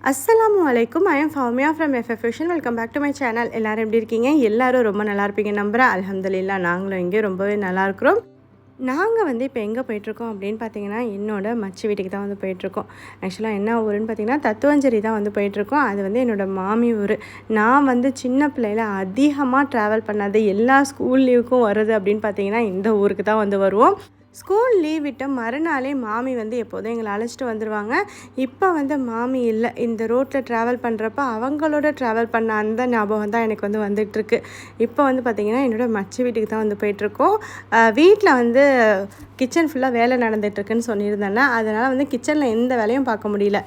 அஸ்ஸலாமு அலைக்கும். I am Fowmiya from FF fashion. Welcome back to my channel. எல்லோரும் எப்படி இருக்கீங்க? எல்லோரும் ரொம்ப நல்லா இருப்பீங்க நம்புகிறேன். அல்ஹம்துலில்லாஹ் நாங்களும் இங்கே ரொம்பவே நல்லா இருக்கிறோம். நாங்கள் வந்து இப்போ எங்கே போயிட்டுருக்கோம் அப்படின்னு பார்த்தீங்கன்னா, என்னோட மச்சி வீட்டுக்கு தான் வந்து போயிட்டுருக்கோம். ஆக்சுவலாக என்ன ஊருன்னு பார்த்தீங்கன்னா, தத்துவஞ்சேரி தான் வந்து போயிட்டுருக்கோம். அது வந்து என்னோடய மாமி ஊர். நான் வந்து சின்ன பிள்ளையில் அதிகமாக ட்ராவல் பண்ணது, எல்லா ஸ்கூல் லீவுக்கும் வர்றது அப்படின்னு பார்த்தீங்கன்னா இந்த ஊருக்கு தான் வந்து வருவோம். ஸ்கூல் லீவ் விட்ட மறுநாளே மாமி வந்து எப்போதும் எங்களை அழைச்சிட்டு வந்துடுவாங்க. இப்போ வந்து மாமி இல்லை, இந்த ரோட்டில் ட்ராவல் பண்ணுறப்ப அவங்களோட ட்ராவல் பண்ண அந்த ஞாபகம் தான் எனக்கு வந்து வந்துட்டுருக்கு. இப்போ வந்து பார்த்திங்கன்னா என்னோடய மச்சி வீட்டுக்கு தான் வந்து போயிட்டுருக்கோம். வீட்டில் வந்து கிச்சன் ஃபுல்லாக வேலை நடந்துகிட்ருக்குன்னு சொல்லியிருந்தேன்னா, அதனால் வந்து கிச்சனில் எந்த வேலையும் பார்க்க முடியல.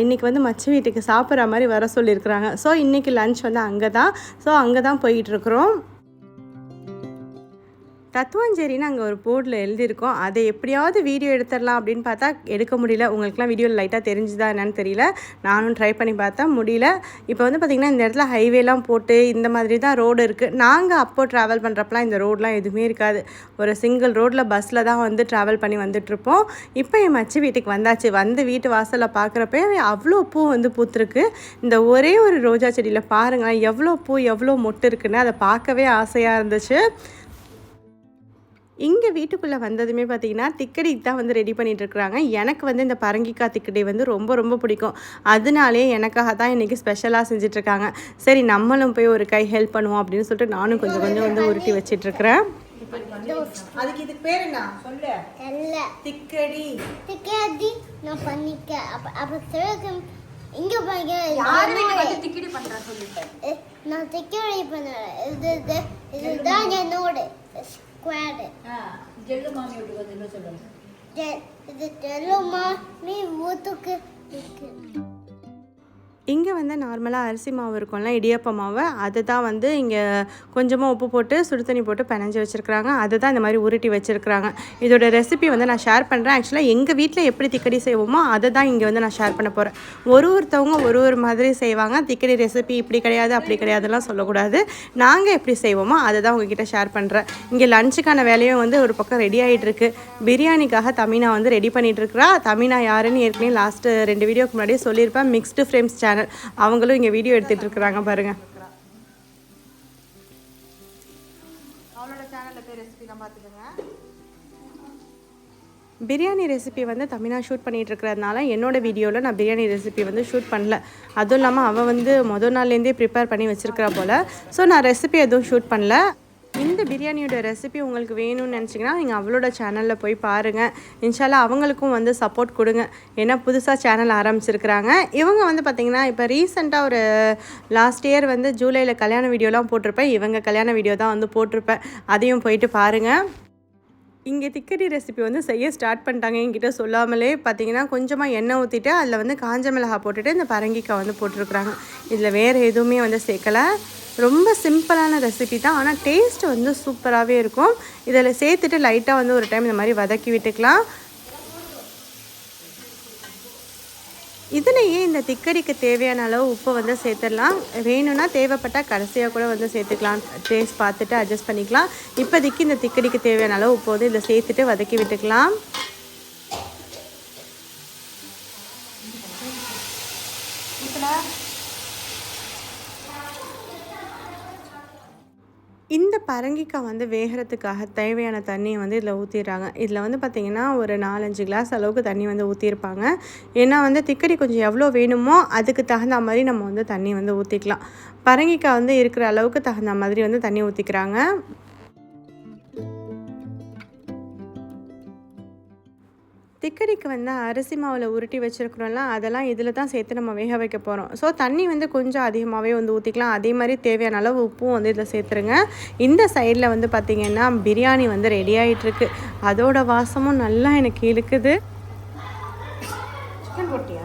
இன்றைக்கி வந்து மச்சி வீட்டுக்கு சாப்பிட்ற மாதிரி வர சொல்லியிருக்கிறாங்க. ஸோ இன்றைக்கி லன்ச் வந்து அங்கே தான். ஸோ அங்கே தான் போயிட்டுருக்குறோம். தத்துவஞ்சேரின்னு அங்கே ஒரு போர்டில் எழுதியிருக்கோம். அதை எப்படியாவது வீடியோ எடுத்துடலாம் அப்படின்னு பார்த்தா எடுக்க முடியல. உங்களுக்குலாம் வீடியோவில் லைட்டாக தெரிஞ்சுதா என்னன்னு தெரியல. நானும் ட்ரை பண்ணி பார்த்தா முடியல. இப்போ வந்து பார்த்திங்கன்னா இந்த இடத்துல ஹைவேலாம் போட்டு இந்த மாதிரி தான் ரோடு இருக்குது. நாங்கள் அப்போது ட்ராவல் பண்ணுறப்பலாம் இந்த ரோடெலாம் எதுவுமே இருக்காது. ஒரு சிங்கிள் ரோட்டில் பஸ்ஸில் தான் வந்து ட்ராவல் பண்ணி வந்துட்டுருப்போம். இப்போ என் மச்சி வீட்டுக்கு வந்தாச்சு. வந்து வீட்டு வாசலில் பார்க்குறப்ப அவ்வளோ பூ வந்து பூத்துருக்கு. இந்த ஒரே ஒரு ரோஜா செடியில் பாருங்களேன் எவ்வளோ பூ எவ்வளோ மொட்டு இருக்குன்னு, அதை பார்க்கவே ஆசையாக இருந்துச்சு. இங்கே வீட்டுக்குள்ளே வந்ததுமே பார்த்திங்கன்னா திக்கடிக்கு தான் வந்து ரெடி பண்ணிகிட்ருக்குறாங்க. எனக்கு வந்து இந்த பரங்கிக்காய் திக்கடி வந்து ரொம்ப ரொம்ப பிடிக்கும். அதனாலே எனக்காக தான் இன்றைக்கி ஸ்பெஷலாக செஞ்சிட்ருக்காங்க. சரி நம்மளும் போய் ஒரு கை ஹெல்ப் பண்ணுவோம் அப்படின்னு சொல்லிட்டு நானும் கொஞ்சம் கொஞ்சம் வந்து உருட்டி வச்சிட்ருக்கிறேன். அதுக்கு இதுக்கு பேர் என்ன சொல்லு? திக்கடி. திக்கடி நான் பண்ணிக்க. அப்போ இங்க பாருங்க, யாருமே வந்து திக்கடி பண்றா சொல்லிட்டேன். நான் திக்கடி பண்ணேன். இதுதான் என்னோட ஸ்குவாட். ஜெல்லு மாமி வீட்டுக்கு வந்து சொல்லுங்க. இது ஜெல்லு மாமி வீட்டுக்கு. இங்கே வந்து நார்மலாக அரிசி மாவு இருக்கும்ல, இடியப்ப மாவு, அதை தான் வந்து இங்கே கொஞ்சமாக உப்பு போட்டு சுடு தண்ணி போட்டு பிணைஞ்சி வச்சுருக்குறாங்க. அதை தான் இந்த மாதிரி உருட்டி வச்சுருக்குறாங்க. இதோட ரெசிபி வந்து நான் ஷேர் பண்ணுறேன். ஆக்சுவலாக எங்கள் வீட்டில் எப்படி திக்கடி செய்வோமோ அதை தான் இங்கே வந்து நான் ஷேர் பண்ண போகிறேன். ஒருத்தவங்க ஒரு மாதிரி செய்வாங்க. திக்கடி ரெசிபி இப்படி கிடையாது அப்படி கிடையாதுலாம் சொல்லக்கூடாது. நாங்கள் எப்படி செய்வோமோ அதை தான் உங்ககிட்ட ஷேர் பண்ணுறேன். இங்கே லஞ்சுக்கான வேலையும் வந்து ஒரு பக்கம் ரெடி ஆகிட்டுருக்கு. பிரியாணிக்காக தமினா வந்து ரெடி பண்ணிகிட்ருக்குறா. தமினா யாருன்னு ஏற்கனவே லாஸ்ட்டு 2 வீடியோக்கு முன்னாடியே சொல்லியிருப்பேன். மிக்ஸ்டு ஃப்ரேம்ஸ் சேனல், அவங்களும் இங்கே வீடியோ எடுத்துகிட்டு இருக்கிறாங்க பாருங்கள். அவளோட சேனலில் போய் ரெசிபிலாம் பார்த்துக்கோங்க. பிரியாணி ரெசிபி வந்து தமிழா ஷூட் பண்ணிகிட்டு இருக்கிறதுனால என்னோடய வீடியோவில் நான் பிரியாணி ரெசிபி வந்து ஷூட் பண்ணல. அதுவும் இல்லாமல் அவள் வந்து மொதல் நாள்லேருந்தே ப்ரிப்பேர் பண்ணி வச்சுருக்கிறா போல். ஸோ நான் ரெசிபி எதுவும் ஷூட் பண்ணல. இந்த பிரியாணியோட ரெசிபி உங்களுக்கு வேணும்னு நினச்சிங்கன்னா நீங்கள் அவளோட சேனலில் போய் பாருங்கள். இன்ஷால்லா அவங்களுக்கும் வந்து சப்போர்ட் கொடுங்க. ஏன்னா புதுசாக சேனல் ஆரம்பிச்சிருக்கிறாங்க. இவங்க வந்து பார்த்திங்கன்னா இப்போ ரீசெண்டாக ஒரு லாஸ்ட் இயர் வந்து ஜூலையில் கல்யாண வீடியோலாம் போட்டிருப்பேன். இவங்க கல்யாண வீடியோ தான் வந்து போட்டிருப்பேன். அதையும் போயிட்டு பாருங்கள். இங்கே திக்கடி ரெசிபி வந்து செய்ய ஸ்டார்ட் பண்ணிட்டாங்க. என்கிட்ட சொல்லாமலே பார்த்திங்கன்னா கொஞ்சமாக எண்ணெய் ஊற்றிட்டு அதில் வந்து காஞ்ச மிளகாய் போட்டுட்டு இந்த பரங்கிக்காய் வந்து போட்டிருக்குறாங்க. இதில் வேறு எதுவுமே வந்து சேர்க்கலை. ரொம்ப சிம்பிளான ரெசிபி தான், ஆனால் டேஸ்ட் வந்து சூப்பராகவே இருக்கும். இதில் சேர்த்துட்டு லைட்டாக வந்து ஒரு டைம் இந்த மாதிரி வதக்கி விட்டுக்கலாம். இதுலேயே இந்த திக்கடிக்கு தேவையான அளவு உப்பு வந்து சேர்த்துடலாம். வேணும்னா தேவைப்பட்டால் கடைசியாக கூட வந்து சேர்த்துக்கலாம். டேஸ்ட் பார்த்துட்டு அட்ஜஸ்ட் பண்ணிக்கலாம். இப்போதைக்கு இந்த திக்கடிக்கு தேவையான அளவு உப்பு வந்து இதில் சேர்த்துட்டு வதக்கி விட்டுக்கலாம். இந்த பரங்கிக்காய் வந்து வேகிறதுக்காக தேவையான தண்ணியை வந்து இதில் ஊற்றிடுறாங்க. இதில் வந்து பார்த்திங்கன்னா ஒரு 4-5 கிளாஸ் அளவுக்கு தண்ணி வந்து ஊற்றிருப்பாங்க. ஏன்னா வந்து திக்கடி கொஞ்சம் எவ்வளோ வேணுமோ அதுக்கு தகுந்த மாதிரி நம்ம வந்து தண்ணி வந்து ஊற்றிக்கலாம். பரங்கிக்காய் வந்து இருக்கிற அளவுக்கு தகுந்த மாதிரி வந்து தண்ணி ஊற்றிக்கிறாங்க. திக்கடிக்கு வந்து அரிசி மாவில் உருட்டி வச்சுருக்குறோம்ல, அதெல்லாம் இதில் தான் சேர்த்து நம்ம வேக வைக்க போகிறோம். ஸோ தண்ணி வந்து கொஞ்சம் அதிகமாகவே வந்து ஊற்றிக்கலாம். அதே மாதிரி தேவையான அளவு உப்பும் வந்து இதில் சேர்த்துருங்க. இந்த சைடில் வந்து பார்த்திங்கன்னா பிரியாணி வந்து ரெடி ஆகிட்டுருக்கு. அதோட வாசமும் நல்லா எனக்கு இழுக்குது. சிக்கன் போட்டியா?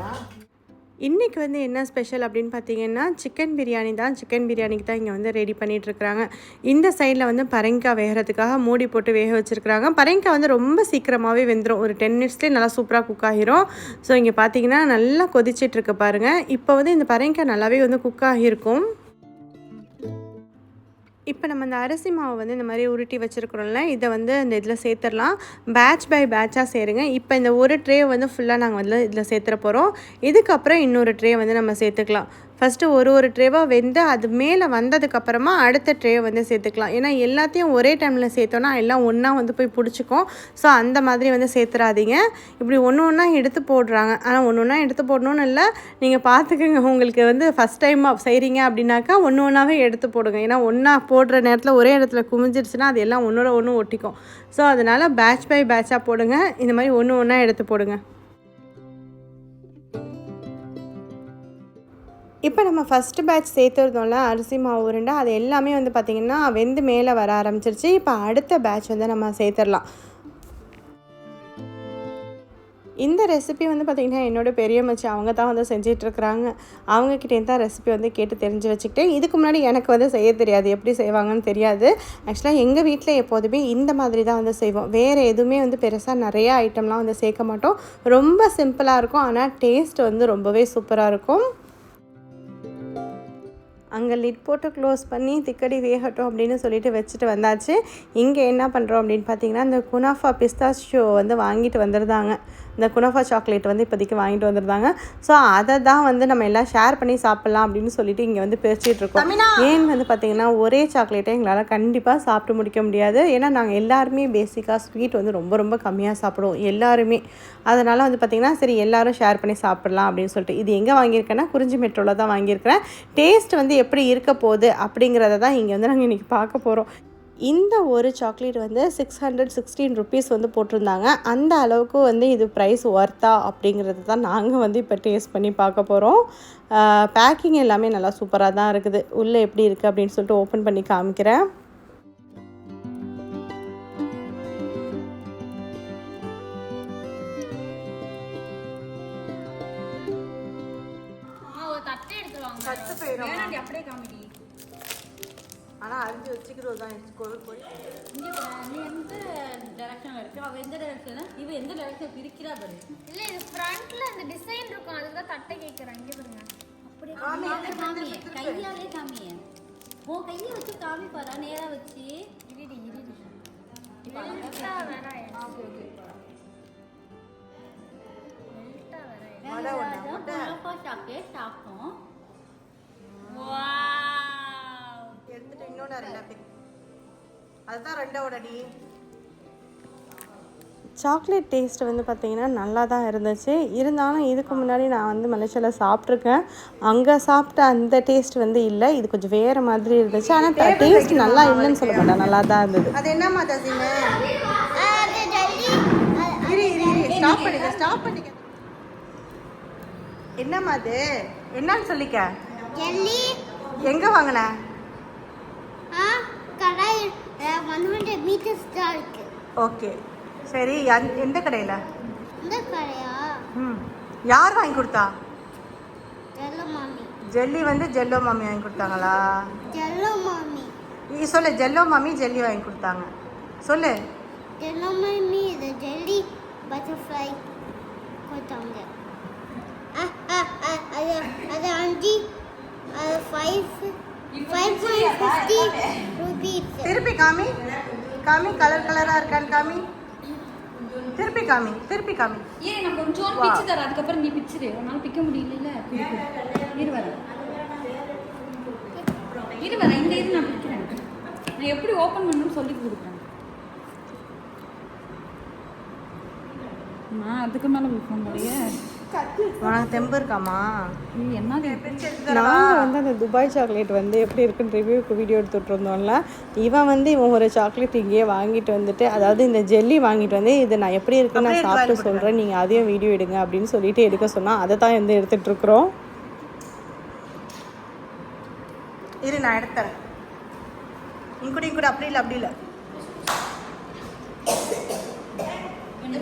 இன்றைக்கி வந்து என்ன ஸ்பெஷல் அப்படின்னு பார்த்தீங்கன்னா சிக்கன் பிரியாணி தான். சிக்கன் பிரியாணிக்கு தான் இங்கே வந்து ரெடி பண்ணிகிட்ருக்குறாங்க. இந்த சைடில் வந்து பரங்கிக்காய் வேகிறதுக்காக மூடி போட்டு வேக வச்சுருக்குறாங்க. பரங்கிக்காய் வந்து ரொம்ப சீக்கிரமாகவே வெந்துடும். ஒரு 10 மினிட்ஸ்லேயே நல்லா சூப்பராக குக் ஆகிரும். ஸோ இங்கே பார்த்தீங்கன்னா நல்லா கொதிச்சிட்ருக்கு பாருங்கள். இப்போ வந்து இந்த பரங்கிக்காய் நல்லாவே வந்து குக் ஆகியிருக்கும். இப்போ நம்ம இந்த அரிசி மாவு வந்து இந்த மாதிரி உருட்டி வச்சுருக்குறோம்ல, இதை வந்து இந்த இதில் சேர்த்துடலாம். பேட்ச் பை பேட்சாக சேருங்க. இப்போ இந்த ஒரு ட்ரே வந்து ஃபுல்லாக நாங்கள் வந்து இதில் சேர்த்துற போகிறோம். இதுக்கப்புறம் இன்னொரு ட்ரே வந்து நம்ம சேர்த்துக்கலாம். ஃபஸ்ட்டு ஒரு ட்ரேவாக வெந்து அது மேலே வந்ததுக்கப்புறமா அடுத்த ட்ரே வந்து சேர்த்துக்கலாம். ஏன்னா எல்லாத்தையும் ஒரே டைமில் சேர்த்தோன்னா எல்லாம் ஒன்றா வந்து போய் பிடிச்சிக்கும். ஸோ அந்த மாதிரி வந்து சேர்த்துறாதீங்க. இப்படி ஒன்று ஒன்றா எடுத்து போடுறாங்க. ஆனால் ஒன்று ஒன்றா எடுத்து போடணும்னு இல்லை, நீங்கள் பார்த்துக்குங்க. உங்களுக்கு வந்து ஃபஸ்ட் டைம் செய்கிறீங்க அப்படின்னாக்கா ஒன்று ஒன்றாவே எடுத்து போடுங்க. ஏன்னா ஒன்றா போடுற நேரத்தில் ஒரே இடத்துல குமிஞ்சிருச்சுன்னா அது எல்லாம் ஒன்றோட ஒன்று ஒட்டிக்கும். ஸோ அதனால் பேட்ச் பை பேட்சாக போடுங்க. இந்த மாதிரி ஒன்று ஒன்றா எடுத்து போடுங்க. இப்போ நம்ம ஃபஸ்ட்டு பேட்ச் சேர்த்துருந்தோம்ல அரிசி மாவு உருண்டை, அது எல்லாமே வந்து பார்த்திங்கன்னா வெந்து மேலே வர ஆரம்பிச்சிருச்சு. இப்போ அடுத்த பேட்ச் வந்து நம்ம சேர்த்துடலாம். இந்த ரெசிபி வந்து பார்த்திங்கன்னா என்னோடய பெரிய மச்சி அவங்க தான் வந்து செஞ்சிட்ருக்குறாங்க. அவங்கக்கிட்டேருந்து தான் ரெசிபி வந்து கேட்டு தெரிஞ்சு வச்சுக்கிட்டேன். இதுக்கு முன்னாடி எனக்கு வந்து செய்ய தெரியாது, எப்படி செய்வாங்கன்னு தெரியாது. ஆக்சுவலாக எங்கள் வீட்டில் எப்போதுமே இந்த மாதிரி தான் வந்து செய்வோம். வேறு எதுவுமே வந்து பெருசாக நிறையா ஐட்டம்லாம் வந்து சேர்க்க மாட்டோம். ரொம்ப சிம்பிளாக இருக்கும், ஆனால் டேஸ்ட் வந்து ரொம்பவே சூப்பராக இருக்கும். அங்கே லிட் போட்டு க்ளோஸ் பண்ணி திக்கடி வேகட்டும் அப்படின்னு சொல்லிட்டு வச்சுட்டு வந்தாச்சு. இங்கே என்ன பண்ணுறோம் அப்படின்னு பார்த்தீங்கன்னா, இந்த குனாஃபா பிஸ்தாஷியோ வந்து வாங்கிட்டு வந்துருந்தாங்க. இந்த குனாஃபா சாக்லேட் வந்து இப்போதைக்கு வாங்கிட்டு வந்துருந்தாங்க. ஸோ அதை தான் வந்து நம்ம எல்லாம் ஷேர் பண்ணி சாப்பிட்லாம் அப்படின்னு சொல்லிட்டு இங்கே வந்து பிரிச்சிட்ருக்கோம். ஏன் வந்து பார்த்திங்கன்னா ஒரே சாக்லேட்டை எங்களால் கண்டிப்பாக சாப்பிட்டு முடிக்க முடியாது. ஏன்னா நாங்கள் எல்லாருமே பேசிக்காக ஸ்வீட் வந்து ரொம்ப ரொம்ப கம்மியாக சாப்பிடுவோம் எல்லாருமே. அதனால் வந்து பார்த்திங்கன்னா சரி எல்லோரும் ஷேர் பண்ணி சாப்பிட்லாம் அப்படின்னு சொல்லிட்டு இது எங்கே வாங்கியிருக்கேன்னா குறிஞ்சி மெட்ரோவில் தான் வாங்கியிருக்கிறேன். டேஸ்ட் வந்து எப்படி இருக்க போகுது அப்படிங்கிறத தான் இங்கே வந்து நாங்கள் இன்றைக்கி பார்க்க போகிறோம். இந்த ஒரு சாக்லேட் வந்து 616 ருபீஸ் வந்து போட்டிருந்தாங்க. அந்த அளவுக்கு வந்து இது ப்ரைஸ் ஒர்த்தா அப்படிங்கிறது தான் நாங்கள் வந்து இப்போ டேஸ்ட் பண்ணி பார்க்க போகிறோம். பேக்கிங் எல்லாமே நல்லா சூப்பராக தான் இருக்குது. உள்ளே எப்படி இருக்குது அப்படின்னு சொல்லிட்டு ஓப்பன் பண்ணி காமிக்கிறேன். அப்படியே காமெடி ஆனால் அரிஞ்சு வச்சுக்கிறது தான் போய் நீ எந்த டைரக்ஷனில் இருக்கு, அவள் எந்த டைரக்ஷன், இவ எந்த டைரக்ஷன் பிரிக்கிறா பாரு. இல்லை இது ஃப்ரண்ட்ல அந்த டிசைன் இருக்கும், அதுதான் தட்டை கேட்குறேன். இங்கே பாருங்க, அப்படியே காமியே, கையாலே காமியே. உன் கையை வச்சு காமி பாரா, நேராக வச்சு இருடி இப்போ சாக்லேட் சாப்பிட்டோம். எடுத்துட்டு இன்னொன்று அதுதான் ரெண்டோட அடி. சாக்லேட் டேஸ்ட் வந்து பார்த்திங்கன்னா நல்லா தான் இருந்துச்சு. இருந்தாலும் இதுக்கு முன்னாடி நான் வந்து மலேசியாவில் சாப்பிட்ருக்கேன். அங்கே சாப்பிட்ட அந்த டேஸ்ட் வந்து இல்லை, இது கொஞ்சம் வேறு மாதிரி இருந்துச்சு. ஆனால் டேஸ்ட் நல்லா இல்லைன்னு சொல்ல மாட்டேன், நல்லா தான் இருந்தது. அது என்னம்மா தசிமே? ஸ்டாப் பண்ணிக்க. என்னம்மா அது என்னன்னு சொல்லிக்க. எங்கே வாங்கின? ஓகே சரி. எந்த கடையில்? யார் வாங்கி கொடுத்தா? ஜெல்லி வந்து ஜெல்லோ மாமி வாங்கி கொடுத்தாங்களா? நீ சொல்லு. ஜெல்லோ மாமி ஜெல்லி வாங்கி கொடுத்தாங்க சொல்லு. ஜெல்லோ மாமி இது ஜெல்லி பட்டர்ஃப்ளை கொடுத்தாங்க. அது ஆண்டி 5.50 rupees. திருப்பி காமி காமி. கலர் கலராக இருக்கான்னு காமி. திருப்பி காமி, திருப்பி காமி. ஏன் நான் கொஞ்சம் பிச்சு தரேன், அதுக்கப்புறம் நீ பிச்சுரு. உன்னால பிக்க முடியல. இரு வரேன் இந்த இது நான் பிக்கிறேன். நான் எப்படி ஓப்பன் பண்ணணும்னு சொல்லி கொடுக்குறேன். நான் அதுக்கு மேலே விற்க முடியாது. உனக்கு தெம்பு இருக்காமா? என்ன நாங்கள் வந்து அந்த துபாய் சாக்லேட் வந்து எப்படி இருக்குன்னு ரிவ்யூக்கு வீடியோ எடுத்துகிட்டு இருந்தோம்ல, இவன் ஒரு சாக்லேட் இங்கேயே வாங்கிட்டு வந்துட்டு, அதாவது இந்த ஜெல்லி வாங்கிட்டு வந்து இது நான் எப்படி இருக்குன்னு நான் சாப்பிட்டு சொல்கிறேன், நீங்கள் அதையும் வீடியோ எடுங்க அப்படின்னு சொல்லிட்டு எடுக்க சொன்னால் அதை தான் வந்து எடுத்துகிட்ருக்குறோம். இரு நான் எடுத்துறேன். இங்கூட அப்படி இல்லை.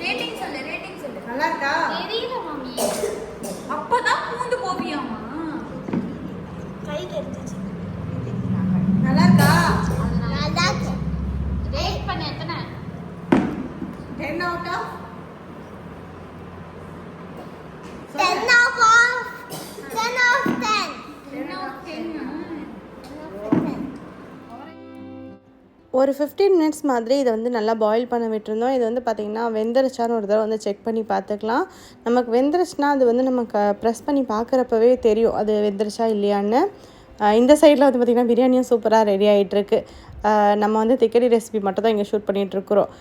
ரேட்டிங் சொல்லு. நல்லா இருக்கா? தெரியல மாமி. அப்பதான் பூந்து போவியாமா? கை கெடுத்துச்சு. நல்லா இருக்கா? நல்லா இருக்கு. ரேட் பண்ண எத்தனை? 10 out of 10 out of 10. 10 out of 10. ஒரு 15 மினிட்ஸ் மாதிரி இதை வந்து நல்லா பாயில் பண்ண விட்டுருந்தோம். இது வந்து பார்த்திங்கன்னா வெந்துருச்சான்னு ஒரு தடவை வந்து செக் பண்ணி பார்த்துக்கலாம். நமக்கு வெந்துருச்சுன்னா அது வந்து நமக்கு ப்ரெஸ் பண்ணி பார்க்குறப்பவே தெரியும் அது வெந்துருச்சா இல்லையான்னு. இந்த சைடில் வந்து பார்த்திங்கன்னா பிரியாணியும் சூப்பராக ரெடி ஆகிட்டுருக்கு. நம்ம வந்து திக்கடி ரெசிபி மட்டும் தான் இங்கே ஷூட் பண்ணிகிட்ருக்குறோம்.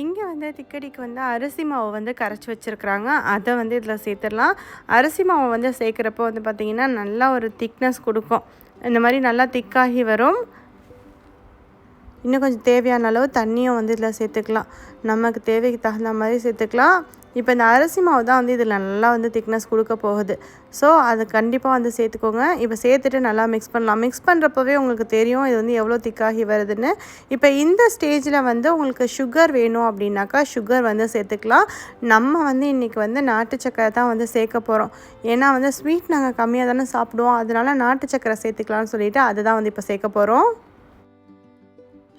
இங்கே வந்து திக்கடிக்கு வந்து அரிசி மாவு வந்து கரைச்சி வச்சுருக்குறாங்க. அதை வந்து இதில் சேர்த்துடலாம். அரிசி மாவு வந்து சேர்க்குறப்போ வந்து பார்த்திங்கன்னா நல்லா ஒரு திக்னஸ் கொடுக்கும். இந்த மாதிரி நல்லா திக்காகி வரும். இன்னும் கொஞ்சம் தேவையான அளவு தண்ணியும் வந்து இதில் சேர்த்துக்கலாம். நமக்கு தேவைக்கு தகுந்த மாதிரி சேர்த்துக்கலாம். இப்போ இந்த அரிசி மாவு தான் வந்து இதில் நல்லா வந்து திக்னஸ் கொடுக்க போகுது. ஸோ அது கண்டிப்பாக வந்து சேர்த்துக்கோங்க. இப்போ சேர்த்துட்டு நல்லா மிக்ஸ் பண்ணலாம். மிக்ஸ் பண்ணுறப்பவே உங்களுக்கு தெரியும் இது வந்து எவ்வளோ திக்காகி வருதுன்னு. இப்போ இந்த ஸ்டேஜில் வந்து உங்களுக்கு சுகர் வேணும் அப்படின்னாக்கா சுகர் வந்து சேர்த்துக்கலாம். நம்ம வந்து இன்றைக்கி வந்து நாட்டு சக்கரை தான் வந்து சேர்க்க போகிறோம். ஏன்னா வந்து ஸ்வீட் நாங்கள் கம்மியாக தானே சாப்பிடுவோம், அதனால நாட்டு சக்கரை சேர்த்துக்கலாம்னு சொல்லிவிட்டு அதை தான் வந்து இப்போ சேர்க்க போகிறோம்.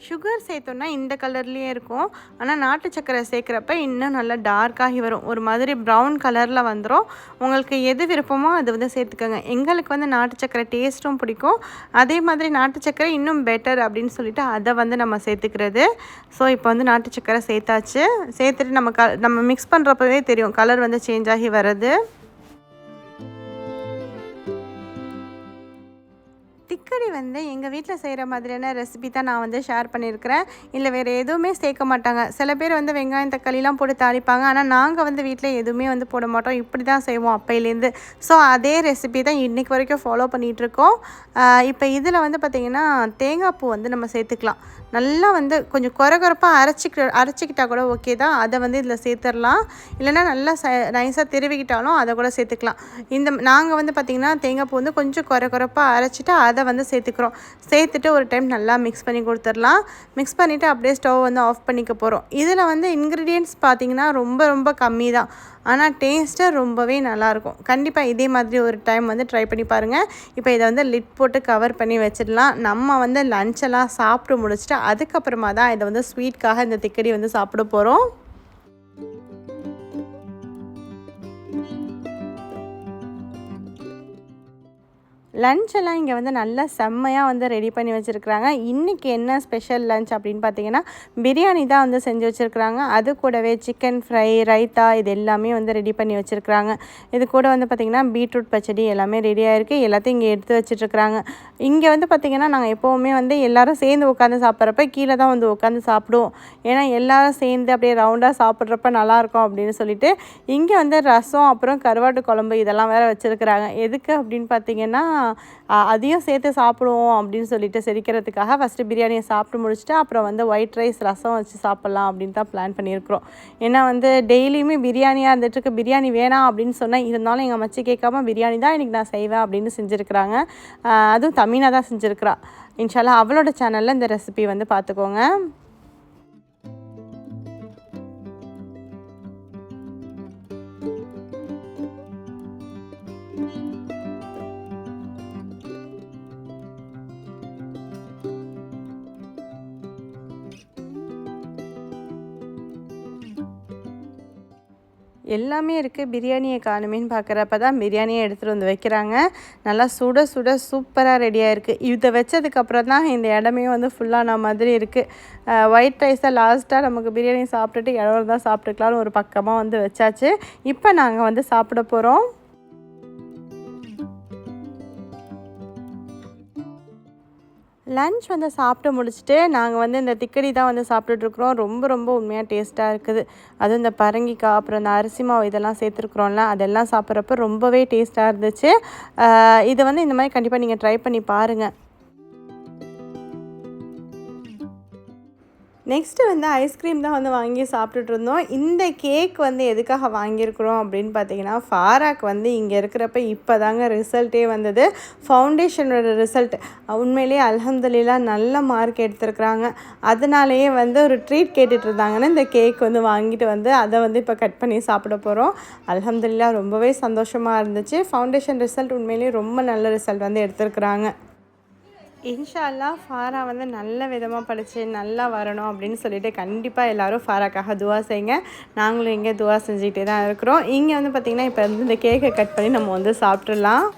சுகர் சேர்த்தோன்னா இந்த கலர்லேயே இருக்கும். ஆனால் நாட்டு சக்கரை சேர்க்குறப்ப இன்னும் நல்லா டார்க்காகி வரும். ஒரு மாதிரி ப்ரௌன் கலரில் வந்துடும். உங்களுக்கு எது விருப்பமோ அது வந்து சேர்த்துக்கோங்க. எங்களுக்கு வந்து நாட்டு சக்கரை டேஸ்ட்டும் பிடிக்கும். அதே மாதிரி நாட்டு சக்கரை இன்னும் பெட்டர் அப்படின்னு சொல்லிட்டு அதை வந்து நம்ம சேர்த்துக்கிறது. ஸோ இப்போ வந்து நாட்டு சக்கரை சேர்த்தாச்சு. சேர்த்துட்டு நம்ம மிக்ஸ் பண்ணுறப்பவே தெரியும் கலர் வந்து சேஞ்ச் ஆகி வர்றது. திக்கடி வந்து எங்கள் வீட்டில் செய்கிற மாதிரியான ரெசிபி தான் நான் வந்து ஷேர் பண்ணியிருக்கிறேன். இல்லை வேறு எதுவுமே சேர்க்க மாட்டாங்க. சில பேர் வந்து வெங்காயம் தக்காளிலாம் போட்டு தாளிப்பாங்க. ஆனால் நாங்கள் வந்து வீட்டில் எதுவுமே வந்து போட மாட்டோம். இப்படி தான் செய்வோம் அப்பையிலேருந்து. ஸோ அதே ரெசிபி தான் இன்றைக்கி வரைக்கும் ஃபாலோ பண்ணிகிட்ருக்கோம். இப்போ இதில் வந்து பார்த்திங்கன்னா தேங்காய் பூ வந்து நம்ம சேர்த்துக்கலாம். நல்லா வந்து கொஞ்சம் கொரகொரப்பாக அரைச்சிக்கிட்டால் கூட ஓகே தான். அதை வந்து இதில் சேர்த்துடலாம். இல்லைனா நல்லா நைஸாக திருவிக்கிட்டாலும் அதை கூட சேர்த்துக்கலாம். நாங்கள் வந்து பார்த்திங்கன்னா தேங்காய் பூ வந்து கொஞ்சம் கொரகொரப்பாக அரைச்சிட்டு அதை வந்து சேர்த்துக்கிறோம். சேர்த்துட்டு ஒரு டைம் நல்லா மிக்ஸ் பண்ணி கொடுத்துடலாம். மிக்ஸ் பண்ணிவிட்டு அப்படியே ஸ்டவ் வந்து ஆஃப் பண்ணிக்க போகிறோம். இதில் வந்து இன்க்ரீடியன்ட்ஸ் பார்த்திங்கன்னா ரொம்ப ரொம்ப கம்மி தான். ஆனால் டேஸ்ட்டு ரொம்பவே நல்லாயிருக்கும். கண்டிப்பாக இதே மாதிரி ஒரு டைம் வந்து ட்ரை பண்ணி பாருங்கள். இப்போ இதை வந்து லிட் போட்டு கவர் பண்ணி வச்சிடலாம். நம்ம வந்து லஞ்செல்லாம் சாப்பிட்டு முடிச்சுட்டு அதுக்கப்புறமா தான் இதை வந்து ஸ்வீட்காக இந்த திக்கடி வந்து சாப்பிட போகிறோம். லஞ்செல்லாம் இங்கே வந்து நல்லா செம்மையாக வந்து ரெடி பண்ணி வச்சுருக்குறாங்க. இன்றைக்கி என்ன ஸ்பெஷல் லஞ்ச் அப்படின்னு பார்த்தீங்கன்னா பிரியாணி தான் வந்து செஞ்சு வச்சுருக்குறாங்க. அது கூடவே சிக்கன் ஃப்ரை, ரைத்தா இது எல்லாமே வந்து ரெடி பண்ணி வச்சுருக்குறாங்க. இது கூட வந்து பார்த்திங்கன்னா பீட்ரூட் பச்சடி எல்லாமே ரெடியாக இருக்குது. எல்லாத்தையும் இங்கே எடுத்து வச்சுட்ருக்குறாங்க. இங்கே வந்து பார்த்திங்கன்னா நாங்கள் எப்போவுமே வந்து எல்லோரும் சேர்ந்து உட்காந்து சாப்பிட்றப்ப கீழே தான் வந்து உட்காந்து சாப்பிடுவோம். ஏன்னா எல்லோரும் சேர்ந்து அப்படியே ரவுண்டாக சாப்பிட்றப்ப நல்லாயிருக்கும் அப்படின்னு சொல்லிட்டு இங்கே வந்து ரசம் அப்புறம் கருவாட்டு குழம்பு இதெல்லாம் வேறு வச்சுருக்குறாங்க. எதுக்கு அப்படின்னு பார்த்திங்கன்னா அதையும் சேர்த்து சாப்பிடுவோம் அப்படின்னு சொல்லிட்டு செரிக்கிறதுக்காக ஃபஸ்ட்டு பிரியாணியை சாப்பிட்டு முடிச்சுட்டு அப்புறம் வந்து ஒயிட் ரைஸ் ரசம் வச்சு சாப்பிட்லாம் அப்படின்னு தான் பிளான் பண்ணியிருக்கிறோம். ஏன்னா வந்து டெய்லியுமே பிரியாணியாக இருந்துட்டுருக்கு. பிரியாணி வேணாம் அப்படின்னு சொன்னால் இருந்தாலும் எங்கள் மச்சி கேட்காம பிரியாணி தான் இன்றைக்கி நான் செய்வேன் அப்படின்னு செஞ்சுருக்குறாங்க. அதுவும் தமிழா தான் செஞ்சுருக்குறா. இன்ஷால்லா அவளோட சேனலில் இந்த ரெசிபி வந்து பார்த்துக்கோங்க. எல்லாமே இருக்குது. பிரியாணியை காணுமேன்னு பார்க்குறப்ப தான் பிரியாணியை எடுத்துகிட்டு வந்து வைக்கிறாங்க. நல்லா சுட சுட சூப்பராக ரெடியாக இருக்குது. இதை வச்சதுக்கப்புறம் தான் இந்த இடமே வந்து ஃபுல்லான மாதிரி இருக்குது. ஒயிட் ரைஸை லாஸ்ட்டாக நமக்கு பிரியாணி சாப்பிட்டுட்டு இடம் தான் சாப்பிட்டுக்கலான்னு ஒரு பக்கமாக வந்து வச்சாச்சு. இப்போ நாங்கள் வந்து சாப்பிட போகிறோம். லன்ச் வந்து சாப்பிட்டு முடிச்சுட்டு நாங்கள் வந்து இந்த திக்கடி தான் வந்து சாப்பிட்டுட்ருக்குறோம். ரொம்ப ரொம்ப உண்மையாக டேஸ்ட்டாக இருக்குது. அதுவும் இந்த பரங்கிக்காய் அப்புறம் இந்த அரிசி மாவு இதெல்லாம் சேர்த்துருக்குறோம்ல அதெல்லாம் சாப்பிட்றப்ப ரொம்பவே டேஸ்ட்டாக இருந்துச்சு. இது வந்து இந்த மாதிரி கண்டிப்பாக நீங்கள் ட்ரை பண்ணி பாருங்கள். நெக்ஸ்ட்டு வந்து ஐஸ்கிரீம் தான் வந்து வாங்கி சாப்பிட்டுட்டு இருந்தோம். இந்த கேக் வந்து எதுக்காக வாங்கியிருக்கிறோம் அப்படின்னு பார்த்தீங்கன்னா ஃபாராக் வந்து இங்கே இருக்கிறப்ப இப்போ தாங்க ரிசல்ட்டே வந்தது. ஃபவுண்டேஷனோட ரிசல்ட் உண்மையிலேயே அல்ஹம்துலில்லாஹ் நல்ல மார்க் எடுத்திருக்கிறாங்க. அதனாலேயே வந்து ஒரு ட்ரீட் கேட்டுட்டு இருந்தாங்கன்னு இந்த கேக் வந்து வாங்கிட்டு வந்து அதை வந்து இப்போ கட் பண்ணி சாப்பிட போகிறோம். அல்ஹம்துலில்லாஹ் ரொம்பவே சந்தோஷமாக இருந்துச்சு. ஃபவுண்டேஷன் ரிசல்ட் உண்மையிலேயே ரொம்ப நல்ல ரிசல்ட் வந்து எடுத்திருக்கிறாங்க. இன்ஷா அல்லாஹ் ஃபாரா வந்து நல்ல விதமாக படித்து நல்லா வரணும் அப்படின்னு சொல்லிட்டு கண்டிப்பாக எல்லோரும் ஃபாராக்காக துவா செய்யுங்க. நாங்களும் இங்கே துவா செஞ்சுக்கிட்டே தான் இருக்கிறோம். இங்கே வந்து பார்த்திங்கன்னா இப்போ வந்து இந்த கேக்கை கட் பண்ணி நம்ம வந்து சாப்பிட்றலாம்.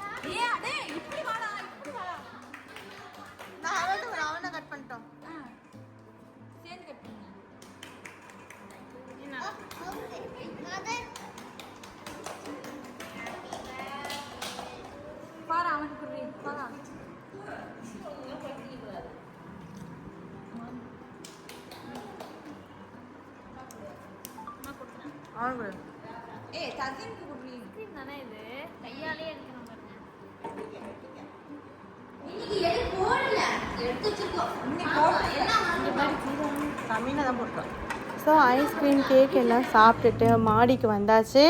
தானே இது கையாலே எடுக்கணும் பாருங்க. ஸோ ஐஸ்கிரீம் கேக் எல்லாம் சாப்பிட்டுட்டு மாடிக்கு வந்தாச்சு.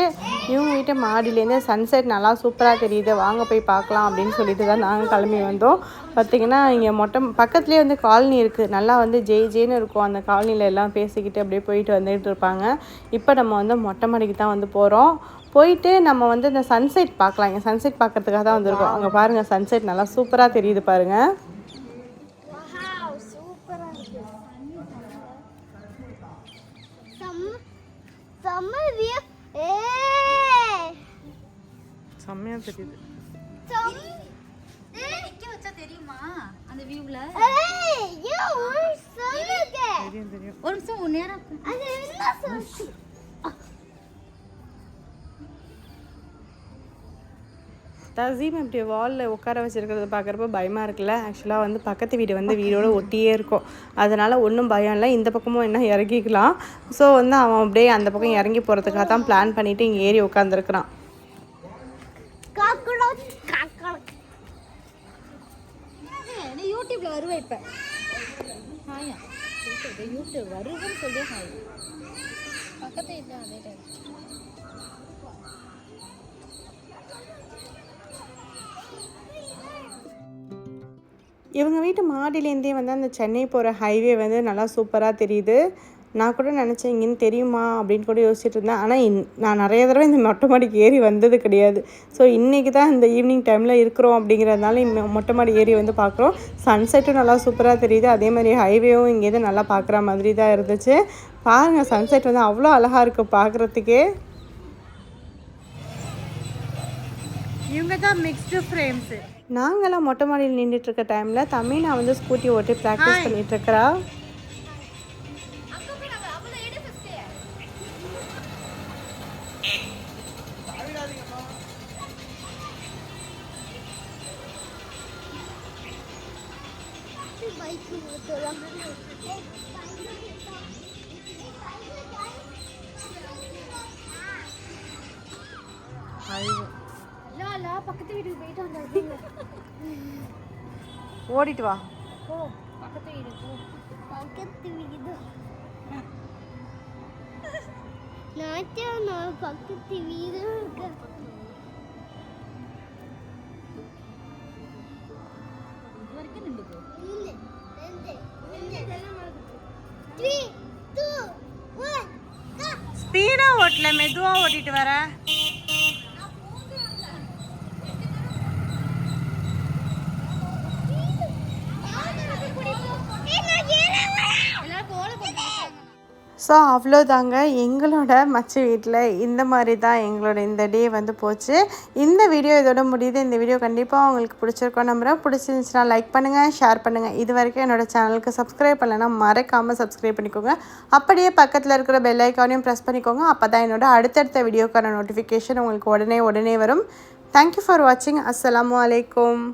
இவங்க வீட்டு மாடியிலேருந்து சன்செட் நல்லா சூப்பராக தெரியுது, வாங்க போய் பார்க்கலாம் அப்படின்னு சொல்லிட்டு தான் நாங்கள் கிளம்பி வந்தோம். பார்த்திங்கன்னா இங்கே பக்கத்துலேயே வந்து காலனி இருக்குது, நல்லா வந்து ஜேன்னு இருக்கும். அந்த காலனியில் எல்லாம் பேசிக்கிட்டு அப்படியே போயிட்டு வந்துகிட்டு இருப்பாங்க. இப்போ நம்ம வந்து மொட்டை மாடிக்கு தான் வந்து போகிறோம். போயிட்டு நம்ம வந்து இந்த சன்செட் பார்க்கலாம். இங்கே சன்செட் பார்க்குறதுக்காக தான் வந்திருக்கோம். அங்கே பாருங்கள், சன்செட் நல்லா சூப்பராக தெரியுது பாருங்கள். செம்மையாக தெரியுது. தெரியுமா அந்த வியூல? தெரியும். ஒரு நிமிஷம் நேரம் தசீம் இப்படி வாலில் உட்கார வச்சுருக்கிறத பார்க்குறப்ப பயமாக இருக்குல்ல. ஆக்சுவலாக வந்து பக்கத்து வீடு வந்து வீடோட ஒட்டியே இருக்கும், அதனால் ஒன்றும் பயம் இல்லை. இந்த பக்கமும் என்ன இறங்கிக்கலாம். ஸோ வந்து அவன் அப்படியே அந்த பக்கம் இறங்கி போகிறதுக்காக தான் பிளான் பண்ணிவிட்டு இங்கே ஏறி உட்காந்துருக்குறான். யூடியூப்ல வருவேன் இப்போ. ஹாயா யூடியூப் வருவேன்னு சொல்லி ஹாய் பக்கத்து இல்லை அதே டைம். இவங்க வீட்டு மாடியிலேருந்தே வந்து அந்த சென்னை போகிற ஹைவே வந்து நல்லா சூப்பராக தெரியுது. நான் கூட நினச்சேன் இங்கேன்னு தெரியுமா அப்படின்னு கூட யோசிச்சுட்டு இருந்தேன். ஆனால் நான் நிறைய தடவை இந்த மொட்டை மாடிக்கு ஏறி வந்தது கிடையாது. ஸோ இன்றைக்கி தான் இந்த ஈவினிங் டைமில் இருக்கிறோம் அப்படிங்கிறதுனால மொட்டை மாடி ஏறி வந்து பார்க்குறோம். சன்செட்டும் நல்லா சூப்பராக தெரியுது, அதே மாதிரி ஹைவேவும் இங்கேருந்து நல்லா பார்க்குற மாதிரி தான் இருந்துச்சு. பாருங்கள், சன்செட் வந்து அவ்வளோ அழகாக இருக்குது பார்க்குறதுக்கே. இவங்க தான் மிக்ஸ்டு ஃப்ரேம்ஸு. நாங்களாம் மொட்டை மாடியில் நின்றுட்டுருக்க டைமில் தமிழ் நான் வந்து ஸ்கூட்டி ஓட்டி ப்ராக்டிஸ் பண்ணிகிட்ருக்கிறா. பக்கத்து வீட்டுக்கு போயிட்டு வந்தாங்க. ஓடிட்டு வா. போ பக்கத்து வீடு போ. பக்கத்து வீடு நான் பக்கத்து வீடு இருக்கு. இது வரைக்கும் நின்றுக்கோ. இல்ல 3 2 1 ஸ்பீடா ஓட்டல, மெதுவா ஓட்டிட்டு வர. ஸோ அவ்வளோதாங்க, எங்களோட மச்சி வீட்டில் இந்த மாதிரி தான் எங்களோட இந்த டே வந்து போச்சு. இந்த வீடியோ இதோட முடியுது. இந்த வீடியோ கண்டிப்பாக உங்களுக்கு பிடிச்சிருக்கோம் நம்புகிறேன். பிடிச்சிருந்துச்சுன்னா லைக் பண்ணுங்கள், ஷேர் பண்ணுங்கள். இது வரைக்கும் என்னோடய சேனலுக்கு சப்ஸ்கிரைப் பண்ணலைன்னா மறக்காமல் சப்ஸ்கிரைப் பண்ணிக்கோங்க. அப்படியே பக்கத்தில் இருக்கிற பெல் ஐக்கானையும் ப்ரெஸ் பண்ணிக்கோங்க. அப்போ தான் என்னோட அடுத்தடுத்த வீடியோக்கான நோட்டிஃபிகேஷன் உங்களுக்கு உடனே வரும். தேங்க்யூ ஃபார் வாட்சிங். அஸ்ஸலாமு அலைக்கும்.